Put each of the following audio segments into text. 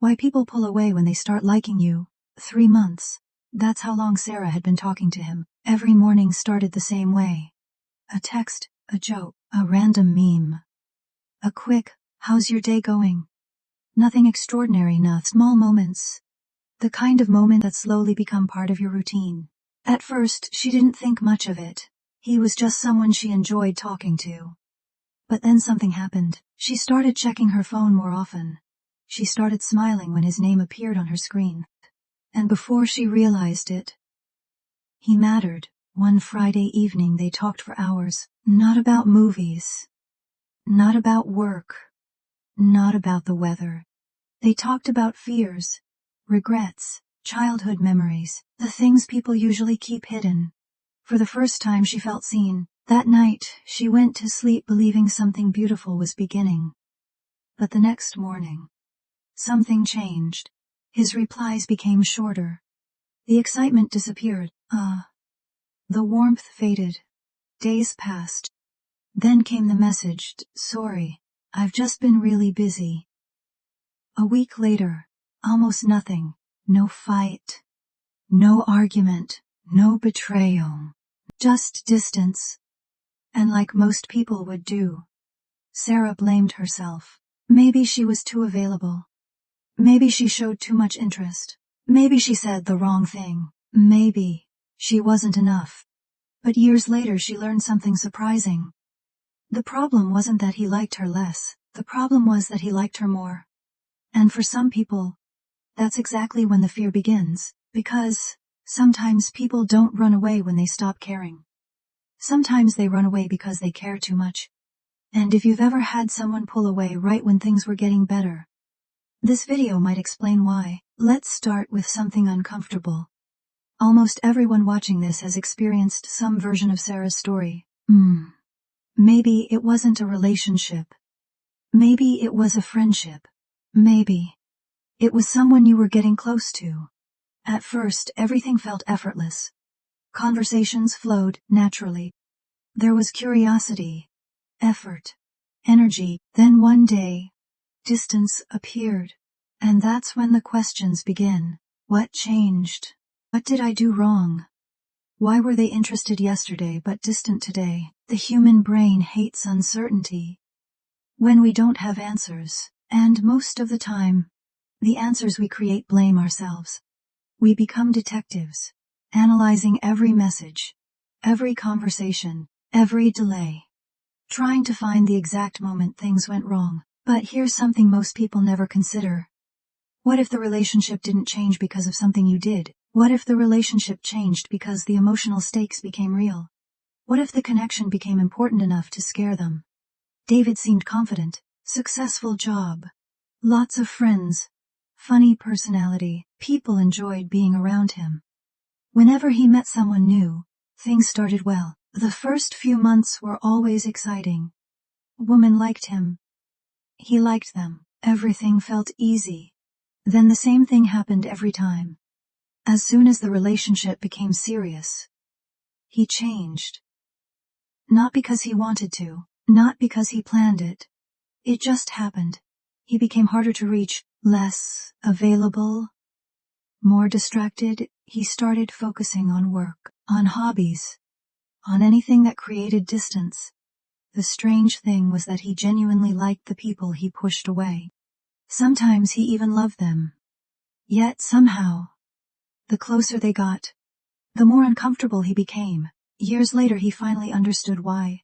Why people pull away when they start liking you. 3 months. That's how long Sarah had been talking to him. Every morning started the same way. A text, a joke, a random meme. A quick, "How's your day going?" Nothing extraordinary, enough small moments. The kind of moment that slowly become part of your routine. At first, she didn't think much of it. He was just someone she enjoyed talking to. But then something happened. She started checking her phone more often. She started smiling when his name appeared on her screen. And before she realized it, he mattered. One Friday evening they talked for hours. Not about movies. Not about work. Not about the weather. They talked about fears, regrets, childhood memories, the things people usually keep hidden. For the first time she felt seen. That night, she went to sleep believing something beautiful was beginning. But the next morning, something changed. His replies became shorter. The excitement disappeared. The warmth faded. Days passed. Then came the message, "Sorry, I've just been really busy." A week later, almost nothing. No fight. No argument. No betrayal. Just distance. And like most people would do, Sarah blamed herself. Maybe she was too available. Maybe she showed too much interest. Maybe she said the wrong thing. Maybe she wasn't enough. But years later she learned something surprising. The problem wasn't that he liked her less. The problem was that he liked her more. And for some people, that's exactly when the fear begins. Because sometimes people don't run away when they stop caring. Sometimes they run away because they care too much. And if you've ever had someone pull away right when things were getting better, this video might explain why. Let's start with something uncomfortable. Almost everyone watching this has experienced some version of Sarah's story. Maybe it wasn't a relationship. Maybe it was a friendship. Maybe it was someone you were getting close to. At first, everything felt effortless. Conversations flowed naturally. There was curiosity, effort, energy. Then one day, distance appeared. And that's when the questions begin. What changed? What did I do wrong? Why were they interested yesterday but distant today? The human brain hates uncertainty. When we don't have answers, and most of the time, the answers we create blame ourselves. We become detectives, analyzing every message, every conversation, every delay, trying to find the exact moment things went wrong. But here's something most people never consider. What if the relationship didn't change because of something you did? What if the relationship changed because the emotional stakes became real? What if the connection became important enough to scare them? David seemed confident, successful job, lots of friends, funny personality. People enjoyed being around him. Whenever he met someone new, things started well. The first few months were always exciting. Women liked him. He liked them. Everything felt easy. Then the same thing happened every time. As soon as the relationship became serious, he changed. Not because he wanted to, not because he planned it. It just happened. He became harder to reach, less available, more distracted. He started focusing on work, on hobbies, on anything that created distance. The strange thing was that he genuinely liked the people he pushed away. Sometimes he even loved them. Yet somehow, the closer they got, the more uncomfortable he became. Years later he finally understood why.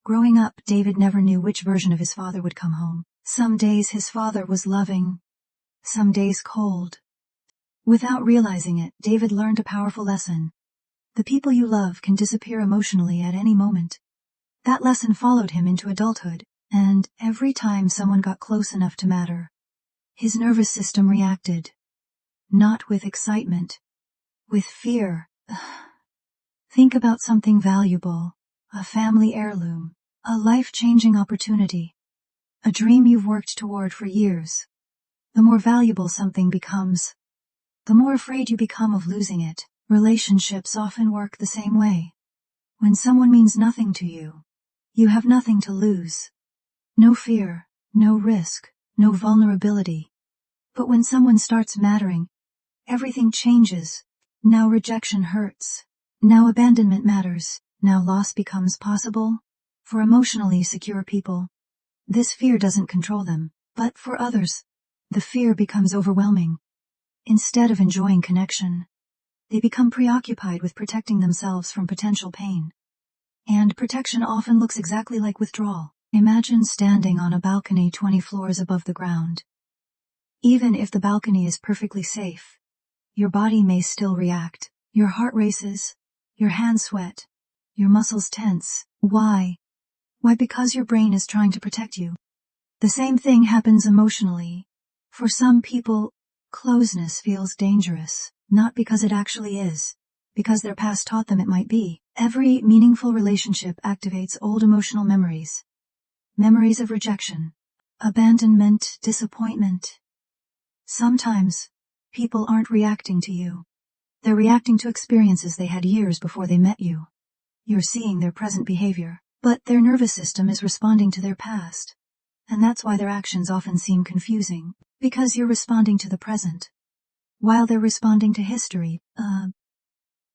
Growing up, David never knew which version of his father would come home. Some days his father was loving, some days cold. Without realizing it, David learned a powerful lesson. The people you love can disappear emotionally at any moment. That lesson followed him into adulthood, and every time someone got close enough to matter, his nervous system reacted. Not with excitement, with fear. Think about something valuable, a family heirloom, a life-changing opportunity, a dream you've worked toward for years. The more valuable something becomes, the more afraid you become of losing it. Relationships often work the same way. When someone means nothing to you, you have nothing to lose. No fear, no risk, no vulnerability. But when someone starts mattering, everything changes. Now rejection hurts. Now abandonment matters. Now loss becomes possible. For emotionally secure people, this fear doesn't control them. But for others, the fear becomes overwhelming. Instead of enjoying connection, they become preoccupied with protecting themselves from potential pain. And protection often looks exactly like withdrawal. Imagine standing on a balcony 20 floors above the ground. Even if the balcony is perfectly safe, your body may still react. Your heart races, your hands sweat, your muscles tense. Why? Why? Because your brain is trying to protect you. The same thing happens emotionally. For some people, closeness feels dangerous, not because it actually is, because their past taught them it might be. Every meaningful relationship activates old emotional memories. Memories of rejection, abandonment, disappointment. Sometimes, people aren't reacting to you. They're reacting to experiences they had years before they met you. You're seeing their present behavior, but their nervous system is responding to their past. And that's why their actions often seem confusing, because you're responding to the present, while they're responding to history.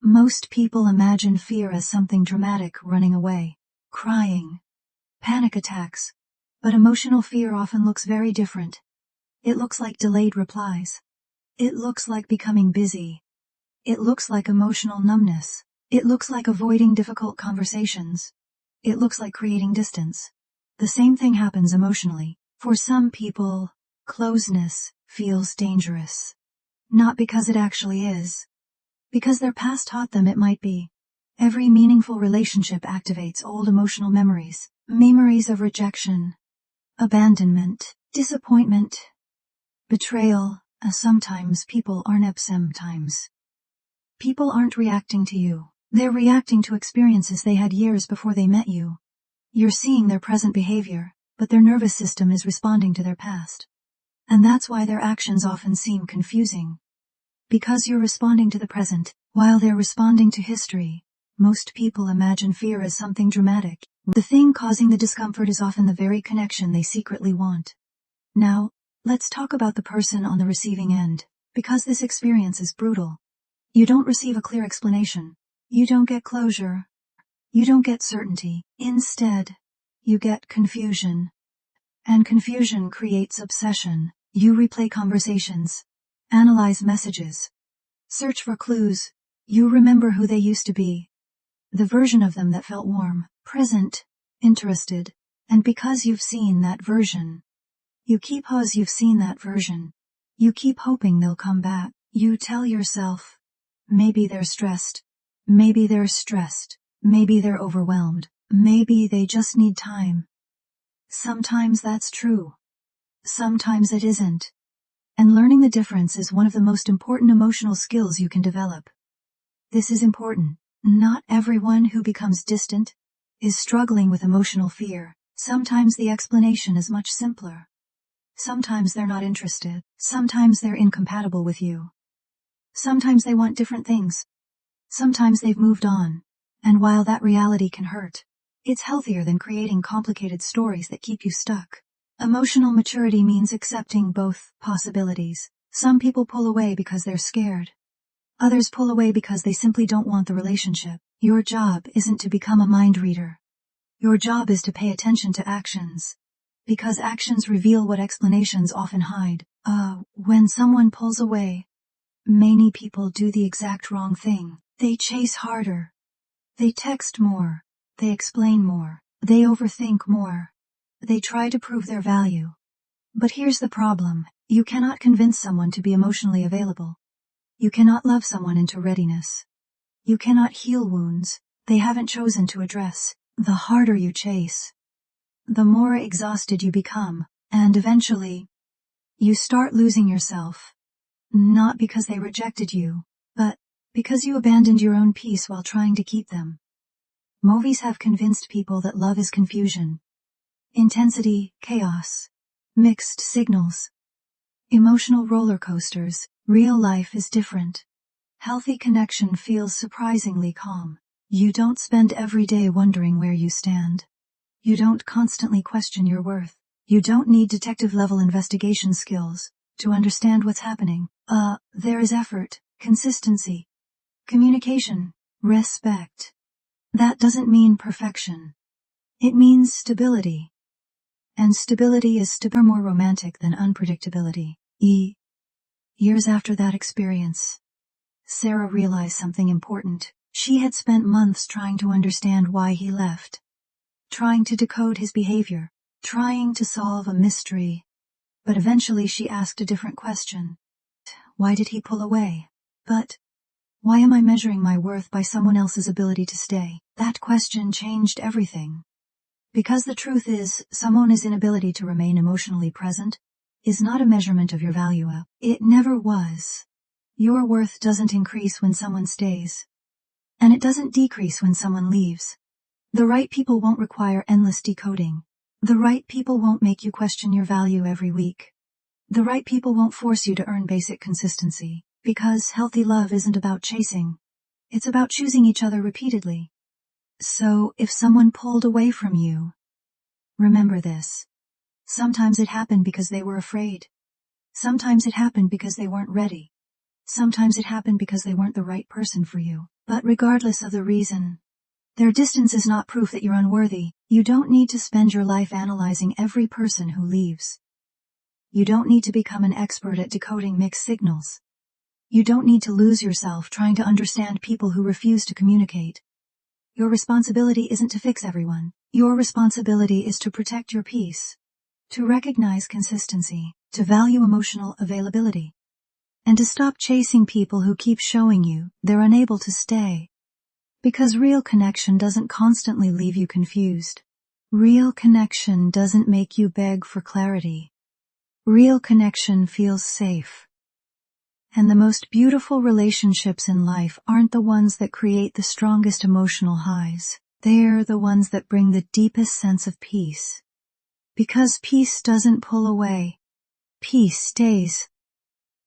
Most people imagine fear as something dramatic, running away, crying, panic attacks. But emotional fear often looks very different. It looks like delayed replies. It looks like becoming busy. It looks like emotional numbness. It looks like avoiding difficult conversations. It looks like creating distance. The same thing happens emotionally. For some people, closeness feels dangerous. Not because it actually is. Because their past taught them it might be. Every meaningful relationship activates old emotional memories. Memories of rejection, abandonment, disappointment, betrayal. Sometimes people aren't. Sometimes people aren't reacting to you. They're reacting to experiences they had years before they met you. You're seeing their present behavior, but their nervous system is responding to their past. And that's why their actions often seem confusing. Because you're responding to the present, while they're responding to history. Most people imagine fear as something dramatic. The thing causing the discomfort is often the very connection they secretly want. Now, let's talk about the person on the receiving end, because this experience is brutal. You don't receive a clear explanation. You don't get closure. You don't get certainty. Instead, you get confusion. And confusion creates obsession. You replay conversations, analyze messages, search for clues. You remember who they used to be. The version of them that felt warm, present, interested. And because you've seen that version, you keep hoping they'll come back. You tell yourself, maybe they're stressed. Maybe they're stressed. Maybe they're overwhelmed. Maybe they just need time. Sometimes that's true. Sometimes it isn't. And learning the difference is one of the most important emotional skills you can develop. This is important. Not everyone who becomes distant is struggling with emotional fear. Sometimes the explanation is much simpler. Sometimes they're not interested. Sometimes they're incompatible with you. Sometimes they want different things. Sometimes they've moved on. And while that reality can hurt, it's healthier than creating complicated stories that keep you stuck. Emotional maturity means accepting both possibilities. Some people pull away because they're scared. Others pull away because they simply don't want the relationship. Your job isn't to become a mind reader. Your job is to pay attention to actions. Because actions reveal what explanations often hide. When someone pulls away, many people do the exact wrong thing. They chase harder. They text more. They explain more. They overthink more. They try to prove their value. But here's the problem. You cannot convince someone to be emotionally available. You cannot love someone into readiness. You cannot heal wounds they haven't chosen to address. The harder you chase, the more exhausted you become, and eventually, you start losing yourself. Not because they rejected you, but because you abandoned your own peace while trying to keep them. Movies have convinced people that love is confusion. Intensity, chaos, mixed signals, emotional roller coasters. Real life is different. Healthy connection feels surprisingly calm. You don't spend every day wondering where you stand. You don't constantly question your worth. You don't need detective-level investigation skills to understand what's happening. There is effort, consistency, communication, respect. That doesn't mean perfection. It means stability. And stability is more romantic than unpredictability. Years after that experience, Sarah realized something important. She had spent months trying to understand why he left, trying to decode his behavior, trying to solve a mystery. But eventually she asked a different question. Why did he pull away? But why am I measuring my worth by someone else's ability to stay? That question changed everything. Because the truth is, someone's inability to remain emotionally present is not a measurement of your value. It never was. Your worth doesn't increase when someone stays. And it doesn't decrease when someone leaves. The right people won't require endless decoding. The right people won't make you question your value every week. The right people won't force you to earn basic consistency. Because healthy love isn't about chasing. It's about choosing each other repeatedly. So, if someone pulled away from you, remember this. Sometimes it happened because they were afraid. Sometimes it happened because they weren't ready. Sometimes it happened because they weren't the right person for you. But regardless of the reason, their distance is not proof that you're unworthy. You don't need to spend your life analyzing every person who leaves. You don't need to become an expert at decoding mixed signals. You don't need to lose yourself trying to understand people who refuse to communicate. Your responsibility isn't to fix everyone. Your responsibility is to protect your peace, to recognize consistency, to value emotional availability, and to stop chasing people who keep showing you they're unable to stay. Because real connection doesn't constantly leave you confused. Real connection doesn't make you beg for clarity. Real connection feels safe. And the most beautiful relationships in life aren't the ones that create the strongest emotional highs. They're the ones that bring the deepest sense of peace. Because peace doesn't pull away. Peace stays.